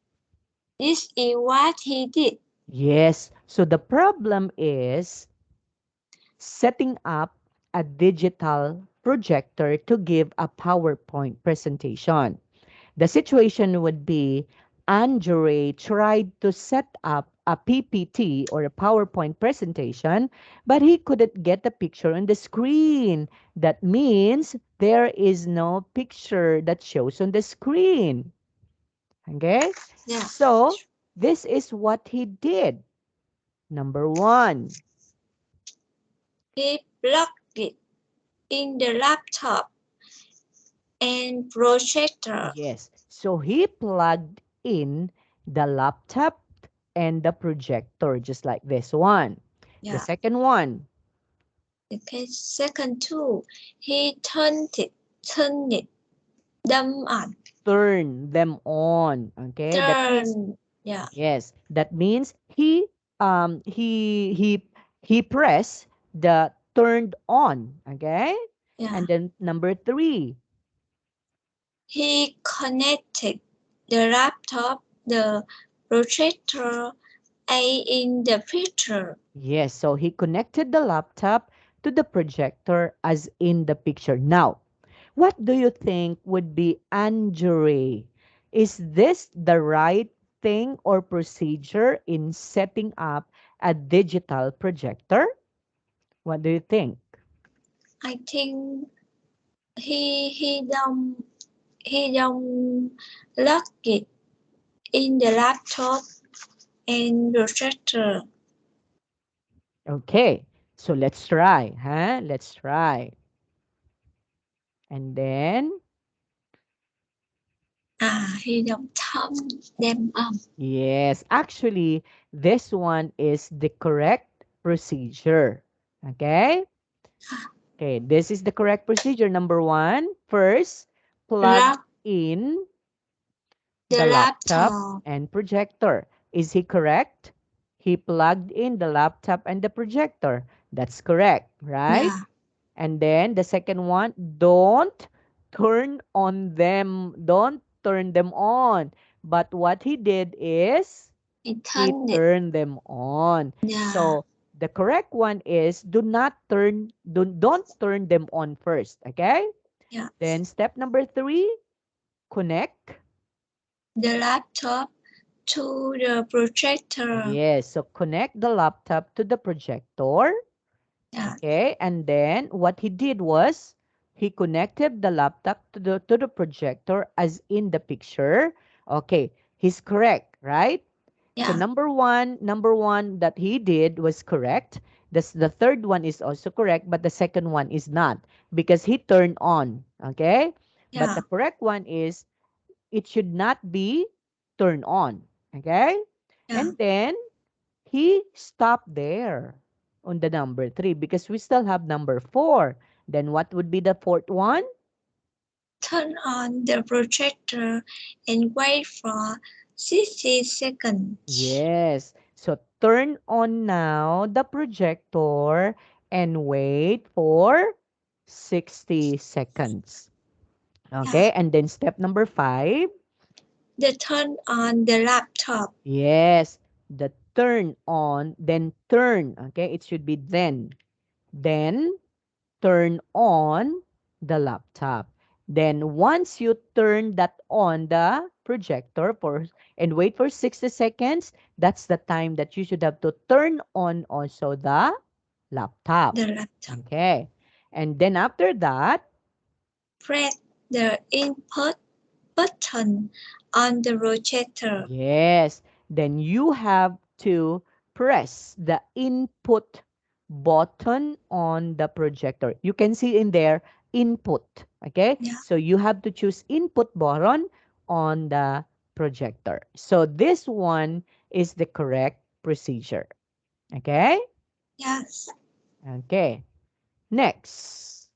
This is what he did. Yes. So the problem is setting up a digital projector to give a PowerPoint presentation. The situation would be Andre tried to set up a PPT or a PowerPoint presentation, but he couldn't get the picture on the screen. That means there is no picture that shows on the screen. Okay? Yeah, So, this is what he did. Number 1. he plugged it in the laptop and projector. Yes. So he plugged in the laptop and the projector, just like this one. The Yeah. second one, Okay. Second two, he turned it them on. turn them on. Okay, that means Turn. Yeah. yes. That means he pressed the turned on. Okay, Yeah. and then number 3. He connected the laptop, the projector, A in the picture. Yes, so he connected the laptop to the projector as in the picture. Now, what do you think would be Andre? Is this the right thing or procedure in setting up a digital projector? What do you think? I think he he don't lock it in the laptop and projector. Okay, so let's try, huh? Let's try. And then, He don't turn them on. yes, actually, this one is the correct procedure. Okay? Okay, this is the correct procedure. Number 1, first, plug Lock in the the laptop laptop. and projector. Is he correct? He plugged in the laptop and the projector. That's correct, right? Yeah, And then the second one, don't turn on them. Don't turn them on. But what he did is he he turned it. turned them on. Yeah, So the correct one is don't turn them on first. Okay? yeah. Then step number 3, connect The laptop to the projector. Yes, so connect the laptop to the projector. Yeah, Okay, and then what he did was he connected the laptop to the projector as in the picture. Okay, he's correct, right? So yeah, number one that he did was correct. The third one is also correct, but the second one is not because he turned on. Okay, but yeah, the correct one is it should not be turned on. Okay, yeah. and then he stopped there on the number three because we still have number four. Then what would be the fourth one? Turn on the projector and wait for 60 seconds. Yes. So turn on now the projector and wait for 60 seconds. Yeah. Okay. And then step number five. The turn on the laptop. Yes. The turn on, then turn. Okay. It should be then. Then turn on the laptop. Then once you turn that on the projector for and wait for 60 seconds, that's the time that you should have to turn on also the laptop. The laptop. Okay. And then after that, Press the input button on the projector. yes, then you have to press the input button on the projector. You can see in there input. Okay. Yeah. So you have to choose input button on the projector. So this one is the correct procedure. Okay. Yes. Okay. Next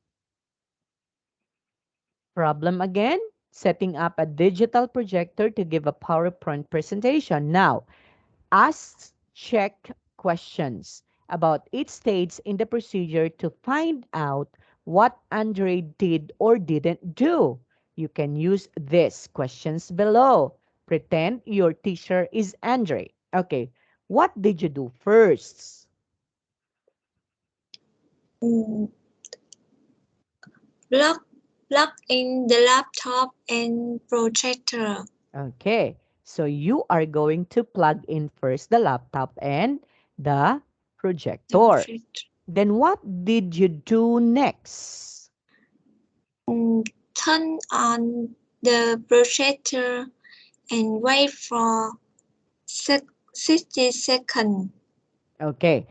problem again. Setting up a digital projector to give a PowerPoint presentation. Now, asks check questions about each stage in the procedure to find out what Andre did or didn't do. You can use these questions below. Pretend your teacher is Andre. Okay, what did you do first? Mm, plug, plug in the laptop and projector. Okay, so you are going to plug in first the laptop and the The projector. projector. Then what did you do next? Turn on the projector and wait for 60 seconds. Okay.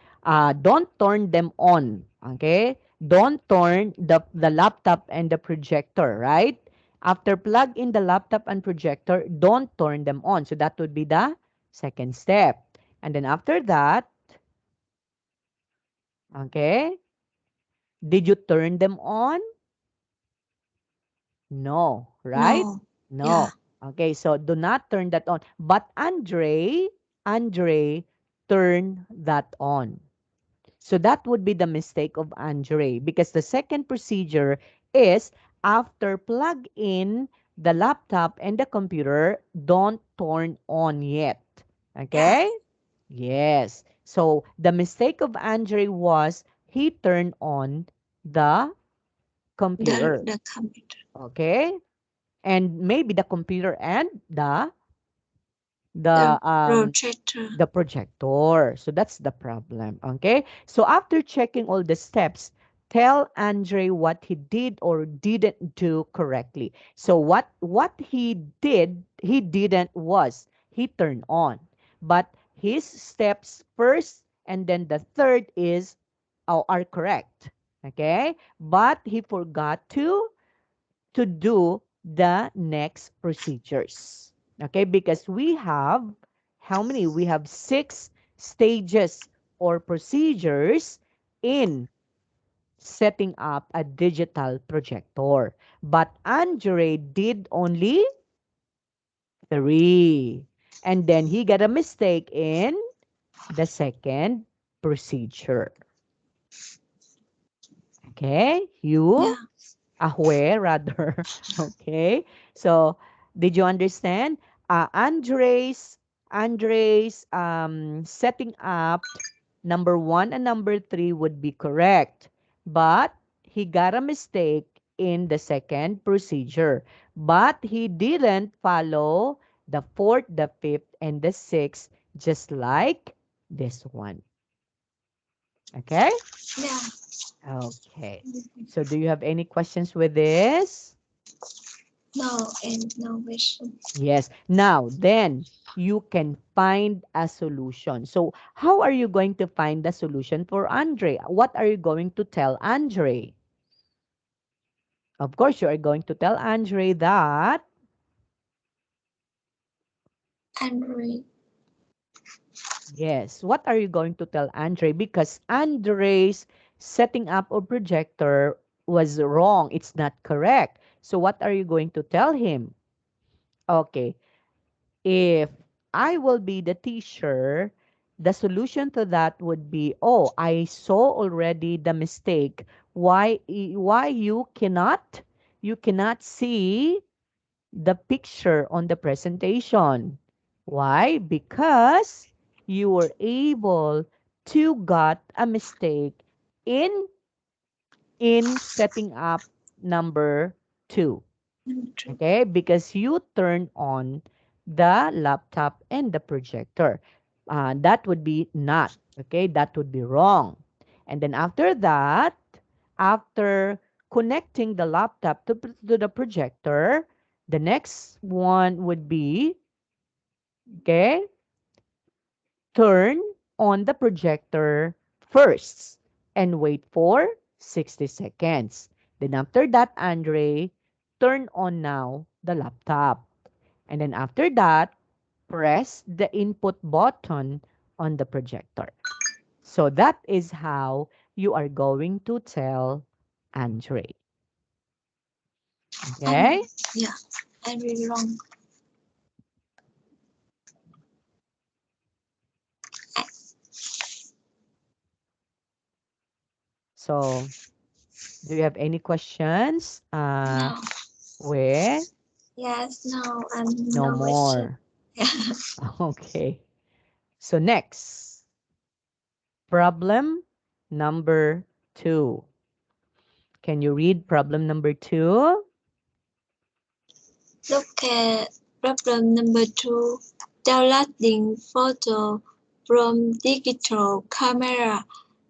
Don't turn them on. Okay. Don't turn the laptop and the projector, right? After plug in the laptop and projector, don't turn them on. So that would be the second step. And then after that, okay, did you turn them on? No, right? No. Yeah. No. Okay, so do not turn that on. But Andre turned that on. So that would be the mistake of Andre because the second procedure is after plug in the laptop and the computer, don't turn on yet. Yeah. Okay? Yes. So the mistake of Andre was he turned on the computer. The computer. Okay? And maybe the computer and the The projector. the projector. So that's the problem. Okay. So after checking all the steps, tell Andre what he did or didn't do correctly. So what he didn't was he turned on. But his steps first and then the third is are correct. Okay? But he forgot to do the next procedures. Okay, because we have how many? We have six stages or procedures in setting up a digital projector. But Andre did only three. And then he got a mistake in the second procedure. Okay, you Yeah. aware rather. Okay. So did you understand? Andres setting up number one and number three would be correct. But he got a mistake in the second procedure. But he didn't follow the fourth, the fifth, and the sixth, just like this one. Okay? Yeah. Okay. So do you have any questions with this? No, and no question. Yes. Now, then you can find a solution. So, how are you going to find the solution for Andre? What are you going to tell Andre? Of course, you are going to tell Andre that. Android. Yes. What are you going to tell Andre? Because Andre's setting up a projector was wrong. It's not correct. So, what are you going to tell him? Okay. If I will be the teacher, the solution to that would be, oh, I saw already the mistake. Why you cannot see the picture on the presentation? Why? Because you were able to got a mistake in setting up number 2. Number two. Okay, because you turn on the laptop and the projector. That would be not, okay, that would be wrong. And then after that, after connecting the laptop to the projector, the next one would be, okay, turn on the projector first and wait for 60 seconds. Then after that, Andre, turn on now the laptop. And then after that, press the input button on the projector. So that is how you are going to tell Andre. And Okay? yeah, I really wrong. So do you have any questions? No. Where? Yes, no, and No no question. more. Yeah. Okay. So next, problem number 2. Can you read problem number 2? Look at problem number two. Downloading photo from digital camera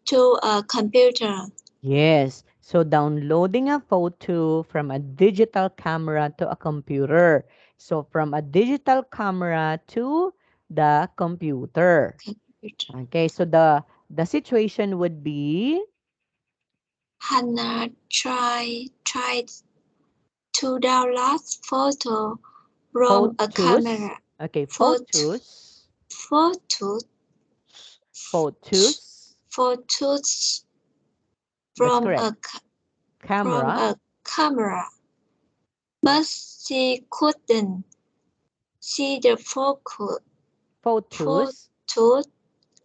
to a computer. Yes. So downloading a photo from a digital camera to a computer. So from a digital camera to the computer. Computer. Okay, so the situation would be Hannah tried to download photo from a photos. camera. Okay, Photo, photo, photos. photos That's from correct. a from Camera, a camera, but she couldn't see the photos, photo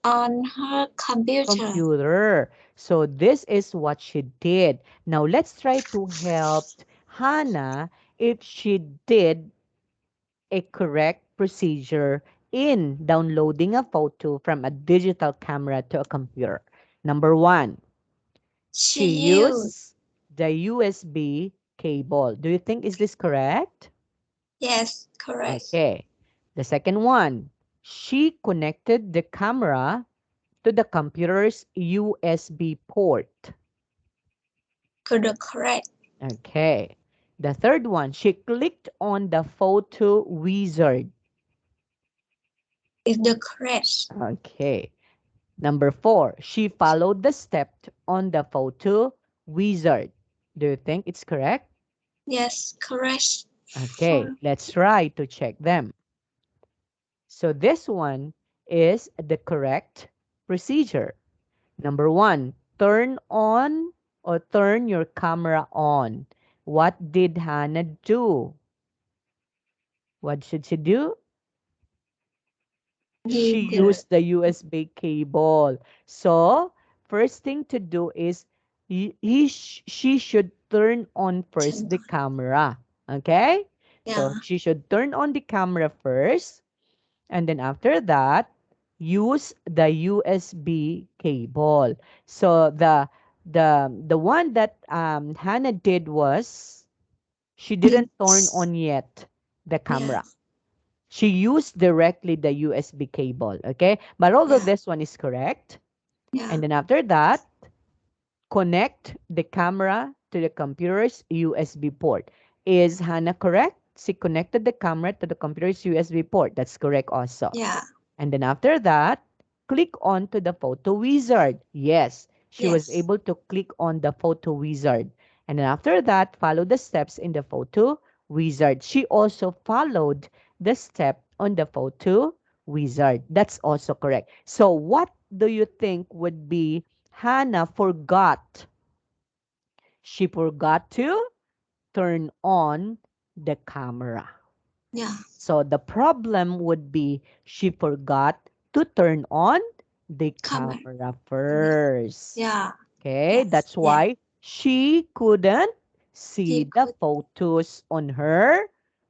on her computer. computer. So this is what she did. Now let's try to help Hannah if she did a correct procedure in downloading a photo from a digital camera to a computer. Number 1, She she used used the USB cable. Do you think is this correct? yes, correct. Okay. The second one, she connected the camera to the computer's USB port. Correct. Okay. The third one, she clicked on the photo wizard. Is the correct. Okay. Number 4, she followed the step on the photo wizard. Do you think it's correct? Yes, correct. Okay, For let's try to check them. So this one is the correct procedure. Number 1, turn on or turn your camera on. What did Hannah do? What should she do? She neither used the USB cable. So, first thing to do is she should turn on first the camera. Okay? So, yeah, she should turn on the camera first. And then after that, use the USB cable. So, the one that Hannah did was she didn't did turn on yet the yeah, camera. She used directly the USB cable, okay? But although Yeah. this one is correct, Yeah. and then after that, connect the camera to the computer's USB port. Is Hannah correct? She connected the camera to the computer's USB port. That's correct also. Yeah. And then after that, click on to the photo wizard. Yes, she was Yes. able to click on the photo wizard. And then after that, follow the steps in the photo wizard. She also followed the step on the photo wizard. That's also correct. So what do you think would be Hannah forgot? She forgot to turn on the camera. Yeah. So the problem would be she forgot to turn on the Camera. camera Yeah. first. Yeah. Okay, Yes. that's Yeah. why she couldn't see He the could. photos on her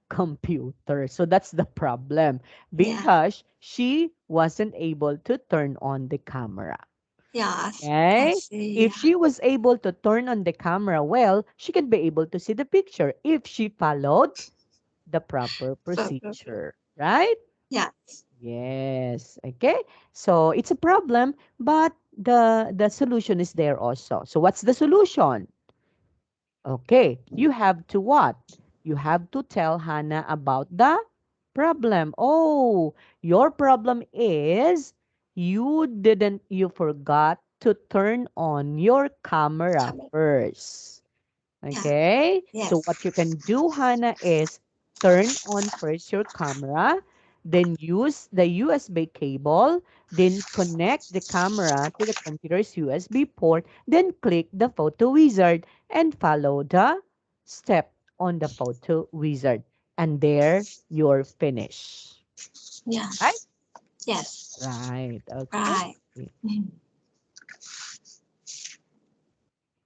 computer. So that's the problem Yeah. because she wasn't able to turn on the camera. Yes. I Okay? see. If Yeah. she was able to turn on the camera well, she can be able to see the picture if she followed the proper Probably. procedure, right? Yeah. Yes. Okay. So it's a problem, but the solution is there also. So what's the solution? Okay. You have to what? You have to tell Hannah about the problem. Oh, your problem is you forgot to turn on your camera Camera. first. Yeah. Okay? So what you Yes. can do, Hannah, is turn on first your camera, then use the USB cable, then connect the camera to the computer's USB port, then click the photo wizard and follow the step on the photo wizard. And there you're finished. Right? Yes. Yes. Right. Okay. Right. Mm.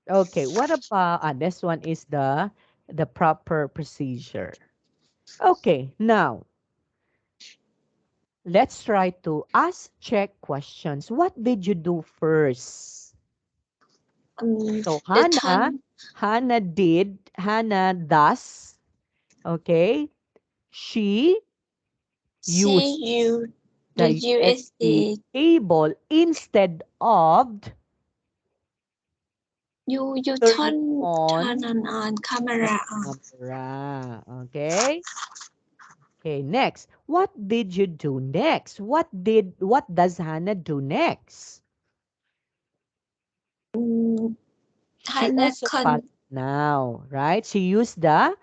Okay. What about this one is the proper procedure. Okay, now let's try to ask check questions. What did you do first? So The Hannah, turn. Hannah does, okay, she used See you. The the USB USB. cable instead of You turning turn on on the camera on. camera. Okay? Okay, next. What did you do next? What does Hannah do next? Mm, She Hana also con followed now, right? She used the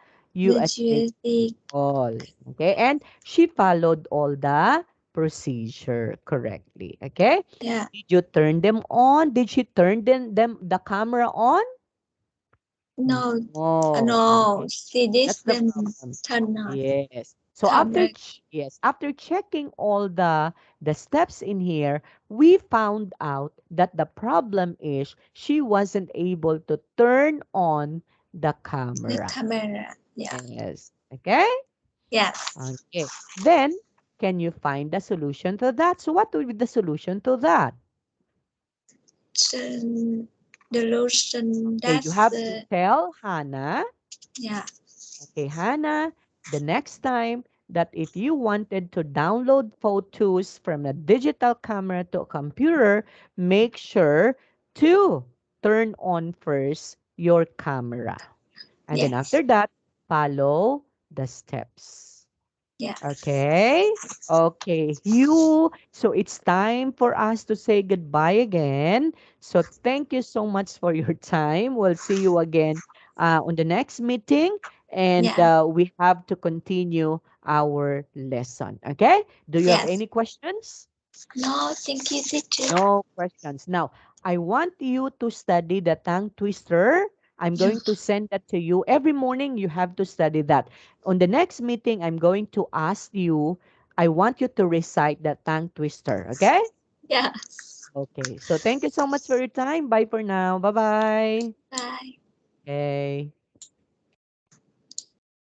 the USB USB. cable, okay? And she followed all the procedure correctly, okay? Yeah. Did you turn them on? Did she turn them the camera on? No. No, No. okay. See this That's the them problem. turn on Yes. So camera. yes, after checking all the steps in here, we found out that the problem is she wasn't able to turn on the The camera. camera. Yeah. Yes. Okay? Yes. Okay. Then can you find the solution to that? So what would be the solution to that? So the lotion Okay, you that's have to tell Hannah. yeah. Okay, Hannah, the next time that if you wanted to download photos from a digital camera to a computer, make sure to turn on first your camera. And then Yes. after that, follow the steps. Yes. Okay? Okay, you. So it's time for us to say goodbye again. So thank you so much for your time. We'll see you again on the next meeting. And Yeah. we have to continue our lesson. Okay? Do you have Yes. any questions? No, thank you, teacher. No questions. Now, I want you to study the tongue twister. I'm Yeah. going to send that to you. Every morning, you have to study that. On the next meeting, I'm going to ask you, I want you to recite the tongue twister. Okay? Yes. Okay. So thank you so much for your time. Bye for now. Bye bye. Bye. Okay.